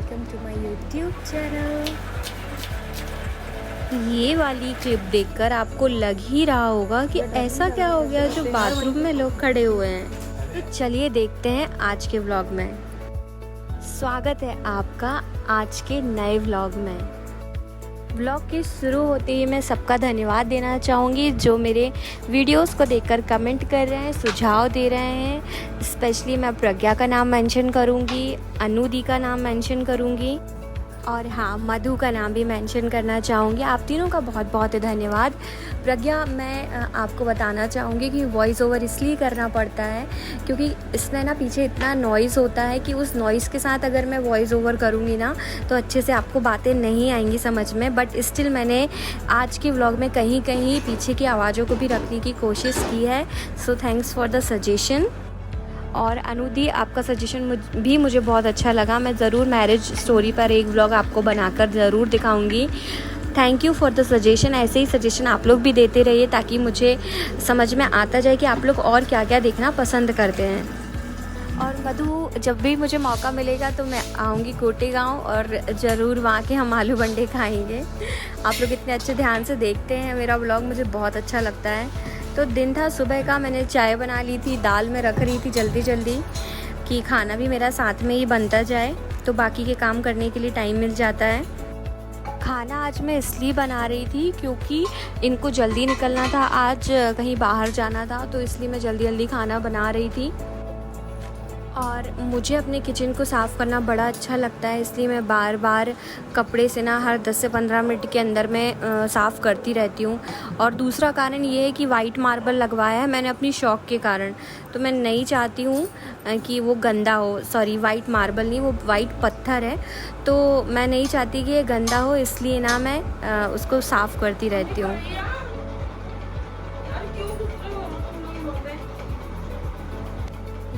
Welcome to my YouTube channel. ये वाली clip देखकर आपको लग ही रहा होगा कि ऐसा क्या हो गया जो बाथरूम में लोग खड़े हुए हैं। तो चलिए देखते हैं आज के व्लॉग में। स्वागत है आपका आज के नए व्लॉग में। व्लॉग के शुरू होते ही मैं सबका धन्यवाद देना चाहूँगी जो मेरे वीडियोस को देखकर कमेंट कर रहे हैं, सुझाव दे रहे हैं। स्पेशली मैं प्रज्ञा का नाम मेंशन करूँगी, अनु दी का नाम मेंशन करूँगी और हाँ, मधु का नाम भी मेंशन करना चाहूँगी। आप तीनों का बहुत बहुत धन्यवाद। प्रज्ञा, मैं आपको बताना चाहूँगी कि वॉइस ओवर इसलिए करना पड़ता है क्योंकि इसमें ना पीछे इतना नॉइज़ होता है कि उस नॉइज़ के साथ अगर मैं वॉइस ओवर करूँगी ना तो अच्छे से आपको बातें नहीं आएंगी समझ में। बट स्टिल मैंने आज के व्लॉग में कहीं कहीं पीछे की आवाज़ों को भी रखने की कोशिश की है। So thanks for the suggestion. और अनुदी, आपका सजेशन भी मुझे बहुत अच्छा लगा। मैं ज़रूर मैरिज स्टोरी पर एक व्लॉग आपको बनाकर ज़रूर दिखाऊंगी। Thank you for the suggestion. ऐसे ही सजेशन आप लोग भी देते रहिए ताकि मुझे समझ में आता जाए कि आप लोग और क्या क्या देखना पसंद करते हैं। और मधु, जब भी मुझे मौका मिलेगा तो मैं आऊँगी कोटे गाँव और ज़रूर वहाँ के हम आलू बंडे खाएँगे। आप लोग इतने अच्छे ध्यान से देखते हैं मेरा व्लॉग, मुझे बहुत अच्छा लगता है। तो दिन था सुबह का, मैंने चाय बना ली थी, दाल में रख रही थी जल्दी जल्दी कि खाना भी मेरा साथ में ही बनता जाए तो बाकी के काम करने के लिए टाइम मिल जाता है। खाना आज मैं इसलिए बना रही थी क्योंकि इनको जल्दी निकलना था, आज कहीं बाहर जाना था, तो इसलिए मैं जल्दी जल्दी खाना बना रही थी। और मुझे अपने किचन को साफ़ करना बड़ा अच्छा लगता है, इसलिए मैं बार बार कपड़े से ना हर 10 से 15 मिनट के अंदर में साफ़ करती रहती हूँ। और दूसरा कारण ये है कि वाइट मार्बल लगवाया है मैंने अपनी शौक़ के कारण, तो मैं नहीं चाहती हूँ कि वो गंदा हो। सॉरी, वाइट मार्बल नहीं, वो वाइट पत्थर है, तो मैं नहीं चाहती कि ये गंदा हो, इसलिए ना मैं उसको साफ़ करती रहती हूँ।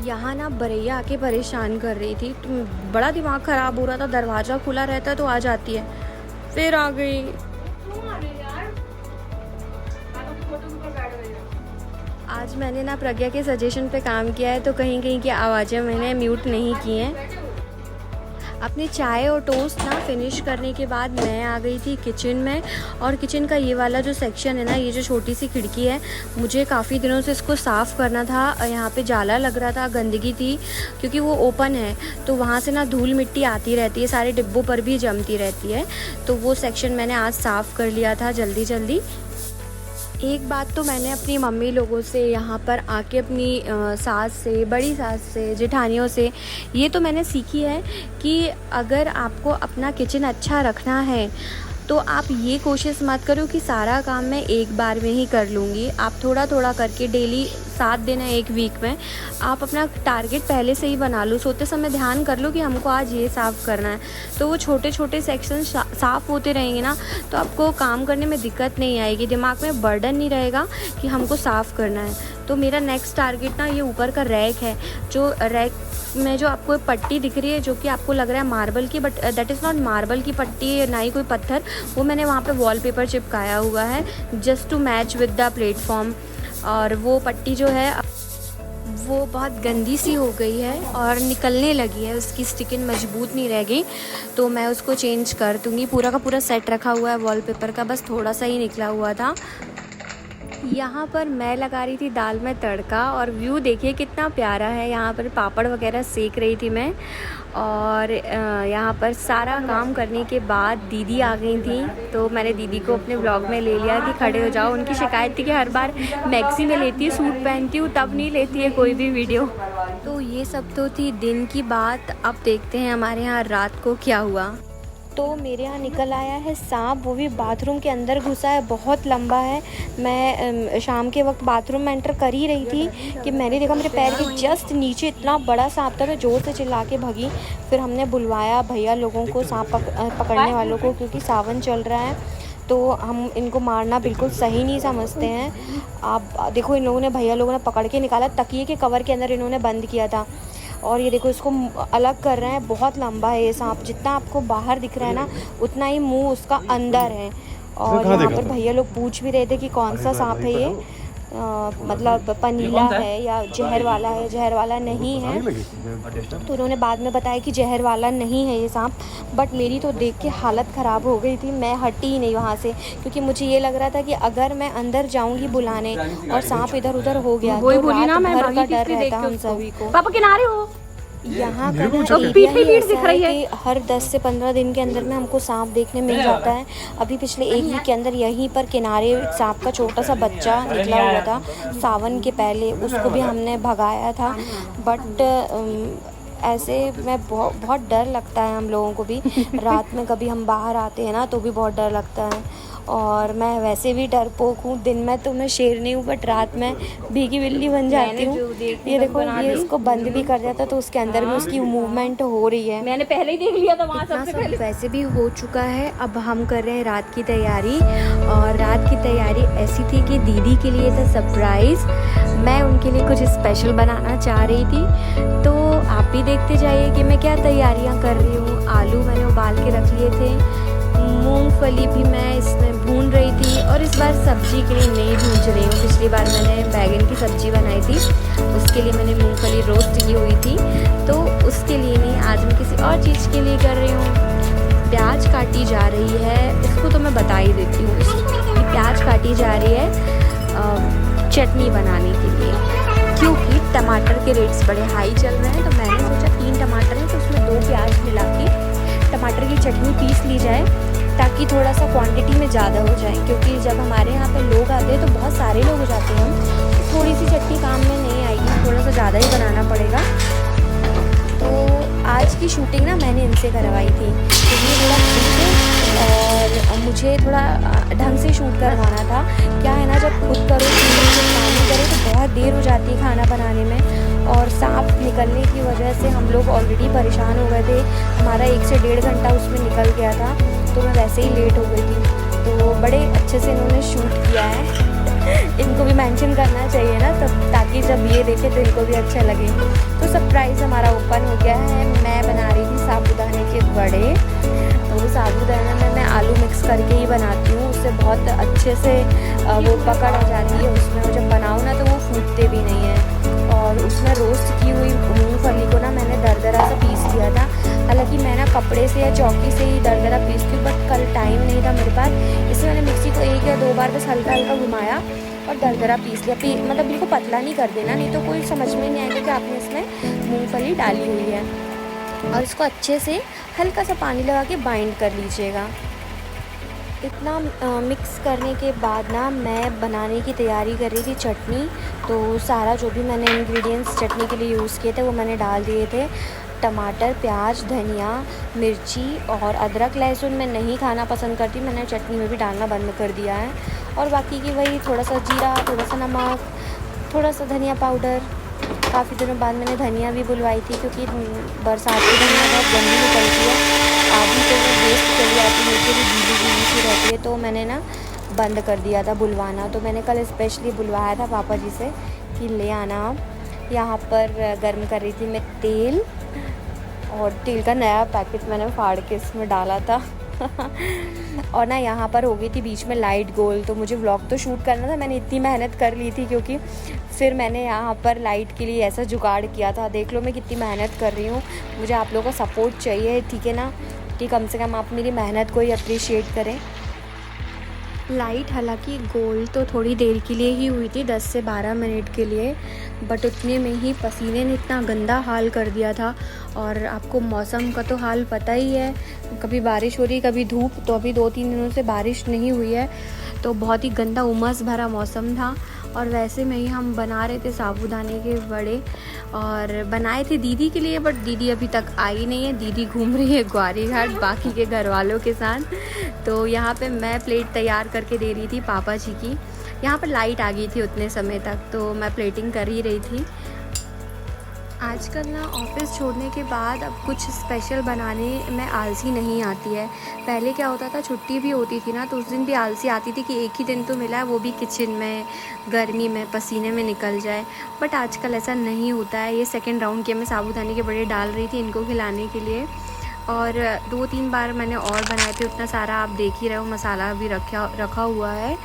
यहाँ ना बरैया आके परेशान कर रही थी, तो बड़ा दिमाग ख़राब हो रहा था। दरवाज़ा खुला रहता है तो आ जाती है, फिर आ गई। आज मैंने ना प्रज्ञा के सजेशन पे काम किया है तो कहीं कहीं की आवाज़ें मैंने म्यूट नहीं की हैं। अपनी चाय और टोस्ट ना फिनिश करने के बाद मैं आ गई थी किचन में। और किचन का ये वाला जो सेक्शन है ना, ये जो छोटी सी खिड़की है, मुझे काफ़ी दिनों से इसको साफ़ करना था। यहाँ पे जाला लग रहा था, गंदगी थी क्योंकि वो ओपन है तो वहाँ से ना धूल मिट्टी आती रहती है, सारे डिब्बों पर भी जमती रहती है। तो वो सेक्शन मैंने आज साफ़ कर लिया था जल्दी जल्दी। एक बात तो मैंने अपनी मम्मी लोगों से, यहाँ पर आके अपनी सास से, बड़ी सास से, जेठानियों से ये तो मैंने सीखी है कि अगर आपको अपना किचन अच्छा रखना है तो आप ये कोशिश मत करो कि सारा काम मैं एक बार में ही कर लूँगी। आप थोड़ा थोड़ा करके डेली 7 दिन है एक वीक में, आप अपना टारगेट पहले से ही बना लो। सोते समय ध्यान कर लो कि हमको आज ये साफ़ करना है, तो वो छोटे छोटे सेक्शन साफ़ होते रहेंगे ना तो आपको काम करने में दिक्कत नहीं आएगी, दिमाग में बर्डन नहीं रहेगा कि हमको साफ़ करना है। तो मेरा नेक्स्ट टारगेट ना ये ऊपर का रैक है, जो रैक में जो आपको पट्टी दिख रही है जो कि आपको लग रहा है मार्बल की, but that is not marble की पट्टी, ना ही कोई पत्थर। वो मैंने वहाँ पे वॉलपेपर चिपकाया हुआ है just to match with the platform. और वो पट्टी जो है वो बहुत गंदी सी हो गई है और निकलने लगी है, उसकी स्टिकिंग मजबूत नहीं रह गई, तो मैं उसको चेंज कर दूँगी। पूरा का पूरा सेट रखा हुआ है वॉलपेपर का, बस थोड़ा सा ही निकला हुआ था। यहाँ पर मैं लगा रही थी दाल में तड़का और व्यू देखिए कितना प्यारा है। यहाँ पर पापड़ वगैरह सेक रही थी मैं। और यहाँ पर सारा काम करने के बाद दीदी आ गई थी, तो मैंने दीदी को अपने व्लॉग में ले लिया कि खड़े हो जाओ। उनकी शिकायत थी कि हर बार मैक्सी में लेती है, सूट पहनती हूँ तब नहीं लेती है कोई भी वीडियो। तो ये सब तो थी दिन की बात। अब देखते हैं हमारे यहाँ रात को क्या हुआ। तो मेरे यहाँ निकल आया है सांप, वो भी बाथरूम के अंदर घुसा है, बहुत लंबा है। मैं शाम के वक्त बाथरूम में एंटर कर ही रही थी कि मैंने देखा मेरे पैर के जस्ट नीचे इतना बड़ा सांप था। मैं ज़ोर से चिल्ला के भगी, फिर हमने बुलवाया भैया लोगों को, सांप पकड़ने वालों को, क्योंकि सावन चल रहा है तो हम इनको मारना बिल्कुल सही नहीं समझते हैं। आप देखो, इन लोगों ने, भैया लोगों ने पकड़ के निकाला, तकिए के कवर के अंदर इन्होंने बंद किया था। और ये देखो इसको अलग कर रहे हैं, बहुत लंबा है ये सांप, जितना आपको बाहर दिख रहा है ना उतना ही मुंह उसका अंदर है। और यहाँ पर भैया लोग पूछ भी रहे थे कि कौन सा सांप है ये, मतलब पनीला है या जहर वाला है। जहर वाला नहीं है, तो उन्होंने बाद में बताया कि जहर वाला नहीं है ये सांप। बट मेरी तो देख के हालत ख़राब हो गई थी, मैं हटी ही नहीं वहाँ से, क्योंकि मुझे ये लग रहा था कि अगर मैं अंदर जाऊँगी बुलाने और सांप इधर उधर हो गया तो रात भर का डर रहता हम सभी को। पापा किनारे हो। यहाँ का ना एरिया ही ऐसा है कि हर 10 से 15 दिन के अंदर में हमको सांप देखने मिल जाता है। अभी पिछले 1 वीक के अंदर यहीं पर किनारे सांप का छोटा सा बच्चा निकला हुआ था सावन के पहले, उसको भी हमने भगाया था। बट ऐसे में बहुत डर लगता है हम लोगों को भी। रात में कभी हम बाहर आते हैं ना तो भी बहुत डर लगता है, और मैं वैसे भी डरपोक हूँ। दिन में तो मैं शेर नहीं हूँ, बट रात में भीगी बिल्ली बन जाती हूँ। ये देखो, ये इसको बंद भी कर दिया था तो उसके अंदर भी उसकी मूवमेंट हो रही है। मैंने पहले ही देख लिया था वहाँ सबसे पहले। वैसे भी हो चुका है, अब हम कर रहे हैं रात की तैयारी। और रात की तैयारी ऐसी थी कि दीदी के लिए था सरप्राइज़, मैं उनके लिए कुछ स्पेशल बनाना चाह रही थी। तो आप भी देखते जाइए कि मैं क्या तैयारियां कर रही हूँ। आलू मैंने उबाल के रख लिए थे, मूंगफली भी मैं इसमें भून रही थी, और इस बार सब्जी के लिए नहीं भून रही हूँ। पिछली बार मैंने बैगन की सब्ज़ी बनाई थी, उसके लिए मैंने मूंगफली रोस्ट की हुई थी, तो उसके लिए नहीं, आज मैं किसी और चीज़ के लिए कर रही हूँ। प्याज काटी जा रही है, इसको तो मैं बता ही देती हूँ। प्याज काटी जा रही है चटनी बनाने के लिए, क्योंकि टमाटर के रेट्स बड़े हाई चल रहे हैं। तो मैंने सोचा 3 टमाटर हैं तो उसमें 2 प्याज मिला के टमाटर की चटनी पीस ली जाए, ताकि थोड़ा सा क्वांटिटी में ज़्यादा हो जाए। क्योंकि जब हमारे यहाँ पे लोग आते हैं तो बहुत सारे लोग हो जाते हैं हम, तो थोड़ी सी चटनी काम में नहीं आएगी, थोड़ा सा ज़्यादा ही बनाना पड़ेगा। तो आज की शूटिंग ना मैंने इनसे करवाई थी, क्योंकि थोड़ा और मुझे थोड़ा ढंग से शूट करवाना था। क्या है ना, जब खुद करो काम करो तो बहुत देर हो जाती है खाना बनाने में, और सांप निकलने की वजह से हम लोग ऑलरेडी परेशान हो गए थे। हमारा 1 से 1.5 घंटा उसमें निकल गया था, तो मैं वैसे ही लेट हो गई थी। तो बड़े अच्छे से इन्होंने शूट किया है। इनको भी मेंशन करना चाहिए ना, तब ताकि जब ये देखे तो इनको भी अच्छा लगे। तो सरप्राइज़ हमारा ओपन हो गया है। मैं बना रही थी साबूदाने के बड़े, तो साबूदाना में मैं आलू मिक्स करके ही बनाती हूँ, उससे बहुत अच्छे से वो पकड़ आ जाती है उसमें, और जब बनाऊँ ना तो वो फूटते भी नहीं है। और उसमें रोस्ट की हुई मूंगफली को ना मैंने दरदरा सा पीस लिया था। हालांकि मैं ना कपड़े से या चौकी से ही दरदरा पीसती हूँ, बट कल टाइम नहीं था मेरे पास, इसलिए मैंने मिक्सी को 1 या 2 बार बस हल्का हल्का घुमाया और दरदरा पीस लिया। मतलब बिल्कुल पतला नहीं कर देना, नहीं तो कोई समझ में नहीं आएगा कि आपने इसमें मूँगफली डाली हुई है। और इसको अच्छे से हल्का सा पानी लगा के बाइंड कर लीजिएगा। इतना मिक्स करने के बाद ना मैं बनाने की तैयारी कर रही थी चटनी। तो सारा जो भी मैंने इंग्रेडिएंट्स चटनी के लिए यूज़ किए थे वो मैंने डाल दिए थे। टमाटर, प्याज, धनिया, मिर्ची और अदरक लहसुन मैं नहीं खाना पसंद करती, मैंने चटनी में भी डालना बंद कर दिया है। और बाकी की वही थोड़ा सा जीरा, थोड़ा सा नमक, थोड़ा सा धनिया पाउडर। काफ़ी दिनों बाद मैंने धनिया भी बुलवाई थी, क्योंकि बरसात की धनिया बहुत गंदी निकलती है, आधी तो वो वेस्ट चली जाती है, नीचे भी गीली गीली सी रहती है। तो मैंने ना बंद कर दिया था बुलवाना। तो मैंने कल स्पेशली बुलवाया था पापा जी से कि ले आना आप। यहाँ पर गर्म कर रही थी मैं तेल, और तेल का नया पैकेट मैंने फाड़ के इसमें डाला था। और ना यहाँ पर हो गई थी बीच में लाइट गोल, तो मुझे व्लॉग तो शूट करना था, मैंने इतनी मेहनत कर ली थी, क्योंकि फिर मैंने यहाँ पर लाइट के लिए ऐसा जुगाड़ किया था। देख लो मैं कितनी मेहनत कर रही हूँ, मुझे आप लोगों का सपोर्ट चाहिए, ठीक है ना, कि कम से कम आप मेरी मेहनत को ही अप्रिशिएट करें। लाइट हालांकि गोल तो थोड़ी देर के लिए ही हुई थी, 10 से 12 मिनट के लिए, बट उतने में ही पसीने ने इतना गंदा हाल कर दिया था। और आपको मौसम का तो हाल पता ही है, कभी बारिश हो रही कभी धूप। तो अभी 2-3 दिनों से बारिश नहीं हुई है, तो बहुत ही गंदा उमस भरा मौसम था। और वैसे में ही हम बना रहे थे साबूदाने के बड़े, और बनाए थे दीदी के लिए, बट दीदी अभी तक आई नहीं है। दीदी घूम रही है ग्वारी घाट बाकी के घर वालों के साथ। तो यहाँ पे मैं प्लेट तैयार करके दे रही थी पापा जी की। यहाँ पर लाइट आ गई थी उतने समय तक, तो मैं प्लेटिंग कर ही रही थी। आजकल ना ऑफिस छोड़ने के बाद अब कुछ स्पेशल बनाने में आलसी नहीं आती है। पहले क्या होता था, छुट्टी भी होती थी ना, तो उस दिन भी आलसी आती थी कि एक ही दिन तो मिला है, वो भी किचन में गर्मी में पसीने में निकल जाए। बट आजकल ऐसा नहीं होता है। ये सेकंड राउंड के मैं साबूदाने के बड़े डाल रही थी इनको खिलाने के लिए। और 2-3 बार मैंने और बनाए थे, उतना सारा आप देख ही रहे हो, मसाला भी रखा हुआ है।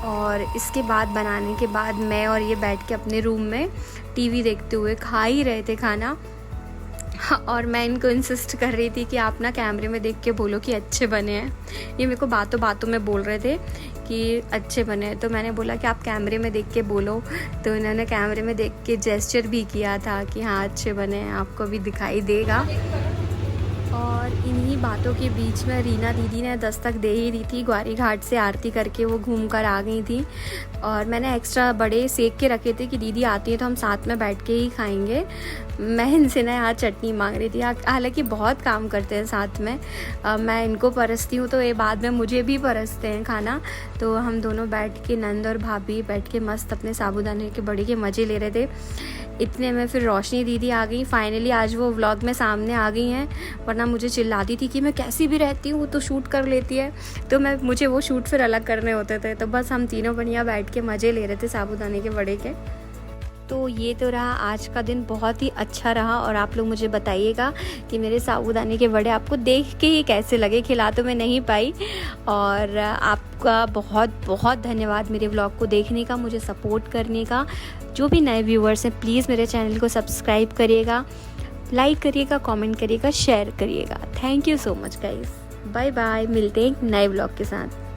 और इसके बाद बनाने के बाद मैं और ये बैठ के अपने रूम में टीवी देखते हुए खा ही रहे थे खाना। और मैं इनको इंसिस्ट कर रही थी कि आप ना कैमरे में देख के बोलो कि अच्छे बने हैं। ये मेरे को बातों बातों में बोल रहे थे कि अच्छे बने हैं, तो मैंने बोला कि आप कैमरे में देख के बोलो। तो इन्होंने कैमरे में देख के जेस्चर भी किया था कि हाँ अच्छे बने हैं, आपको भी दिखाई देगा। और इन्हीं बातों के बीच में रीना दीदी ने दस्तक दे ही दी थी। ग्वारी घाट से आरती करके वो घूम कर आ गई थी, और मैंने एक्स्ट्रा बड़े सेक के रखे थे कि दीदी आती है तो हम साथ में बैठ के ही खाएंगे। मैं इनसे ना यहाँ चटनी मांग रही थी, हालांकि बहुत काम करते हैं साथ में। मैं इनको परसती हूँ तो ये बाद में मुझे भी परसते हैं खाना। तो हम दोनों बैठ के, नंद और भाभी बैठ के मस्त अपने साबूदाने के बड़े के मज़े ले रहे थे। इतने में फिर रोशनी दीदी आ गई। फाइनली आज वो व्लॉग में सामने आ गई हैं, वरना मुझे चिल्लाती थी कि मैं कैसी भी रहती हूँ तो शूट कर लेती है, तो मुझे वो शूट फिर अलग करने होते थे। तो बस हम तीनों बढ़िया बैठ के मज़े ले रहे थे साबूदाने के बड़े के। तो ये तो रहा आज का दिन, बहुत ही अच्छा रहा। और आप लोग मुझे बताइएगा कि मेरे साबूदाने के वड़े आपको देख के ही कैसे लगे। खिला तो मैं नहीं पाई। और आपका बहुत बहुत धन्यवाद मेरे व्लॉग को देखने का, मुझे सपोर्ट करने का। जो भी नए व्यूअर्स हैं प्लीज़ मेरे चैनल को सब्सक्राइब करिएगा, लाइक करिएगा, कमेंट करिएगा, शेयर करिएगा। Thank you so much guys. Bye bye, मिलते हैं एक नए व्लॉग के साथ।